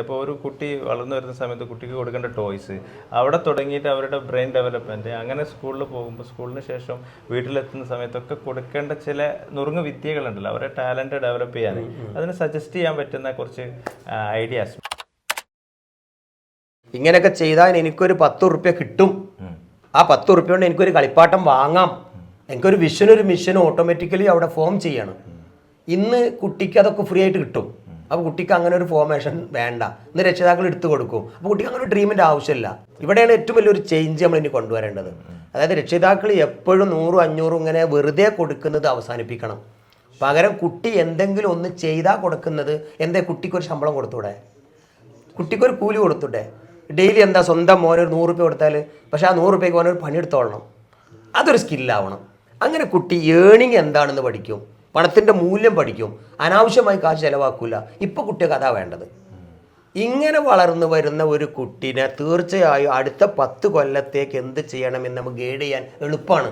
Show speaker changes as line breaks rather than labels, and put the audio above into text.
ഇപ്പോൾ ഒരു കുട്ടി വളർന്നു വരുന്ന സമയത്ത് കുട്ടിക്ക് കൊടുക്കേണ്ട ടോയ്സ് അവിടെ തുടങ്ങിയിട്ട് അവരുടെ ബ്രെയിൻ ഡെവലപ്മെൻറ്റ് അങ്ങനെ സ്കൂളിൽ പോകുമ്പോൾ സ്കൂളിന് ശേഷം വീട്ടിലെത്തുന്ന സമയത്തൊക്കെ കൊടുക്കേണ്ട ചില നുറുങ്ങ് വിദ്യകളുണ്ടല്ലോ അവരെ ടാലൻറ്റ് ഡെവലപ്പ് ചെയ്യാൻ അതിന് സജസ്റ്റ് ചെയ്യാൻ പറ്റുന്ന കുറച്ച് ഐഡിയാസ്.
ഇങ്ങനെയൊക്കെ ചെയ്താൽ എനിക്കൊരു 10 ഉറുപ്പ്യ കിട്ടും, ആ 10 ഉറുപ്പ്യ കൊണ്ട് എനിക്കൊരു കളിപ്പാട്ടം വാങ്ങാം, എനിക്കൊരു വിഷനൊരു മിഷൻ ഓട്ടോമാറ്റിക്കലി അവിടെ ഫോം ചെയ്യണം. ഇന്ന് കുട്ടിക്ക് അതൊക്കെ ഫ്രീ ആയിട്ട് കിട്ടും. അപ്പോൾ കുട്ടിക്ക് അങ്ങനെ ഒരു ഫോർമേഷൻ വേണ്ട, ഇന്ന് രക്ഷിതാക്കൾ എടുത്തു കൊടുക്കും. അപ്പോൾ കുട്ടിക്ക് അങ്ങനെ ഒരു ഡ്രീമിൻ്റെ ആവശ്യമില്ല. ഇവിടെയാണ് ഏറ്റവും വലിയൊരു ചേഞ്ച് നമ്മൾ ഇനി കൊണ്ടുവരേണ്ടത്. അതായത് രക്ഷിതാക്കൾ എപ്പോഴും 100, 500 ഇങ്ങനെ വെറുതെ കൊടുക്കുന്നത് അവസാനിപ്പിക്കണം. പകരം കുട്ടി എന്തെങ്കിലും ഒന്ന് ചെയ്താൽ കൊടുക്കുന്നത്, എന്താ കുട്ടിക്കൊരു ശമ്പളം കൊടുത്തൂടെ, കുട്ടിക്കൊരു കൂലി കൊടുത്തൂടെ? ഡെയിലി എന്താ സ്വന്തം മോനൊരു 100 രൂപ കൊടുത്താൽ, പക്ഷേ ആ 100 രൂപയ്ക്ക് മോനൊരു പണിയെടുത്തോളണം, അതൊരു സ്കില്ലാവണം. അങ്ങനെ കുട്ടി ഏണിങ് എന്താണെന്ന് പഠിക്കും, പണത്തിൻ്റെ മൂല്യം പഠിക്കും, അനാവശ്യമായി കാശ് ചിലവാക്കില്ല. ഇപ്പോൾ കുട്ടികൾക്ക് അതാ വേണ്ടത്. ഇങ്ങനെ വളർന്നു വരുന്ന ഒരു കുട്ടീനെ തീർച്ചയായും അടുത്ത 10 കൊല്ലത്തേക്ക് എന്ത് ചെയ്യണമെന്ന് നമുക്ക് ഗൈഡ് ചെയ്യാൻ എളുപ്പമാണ്.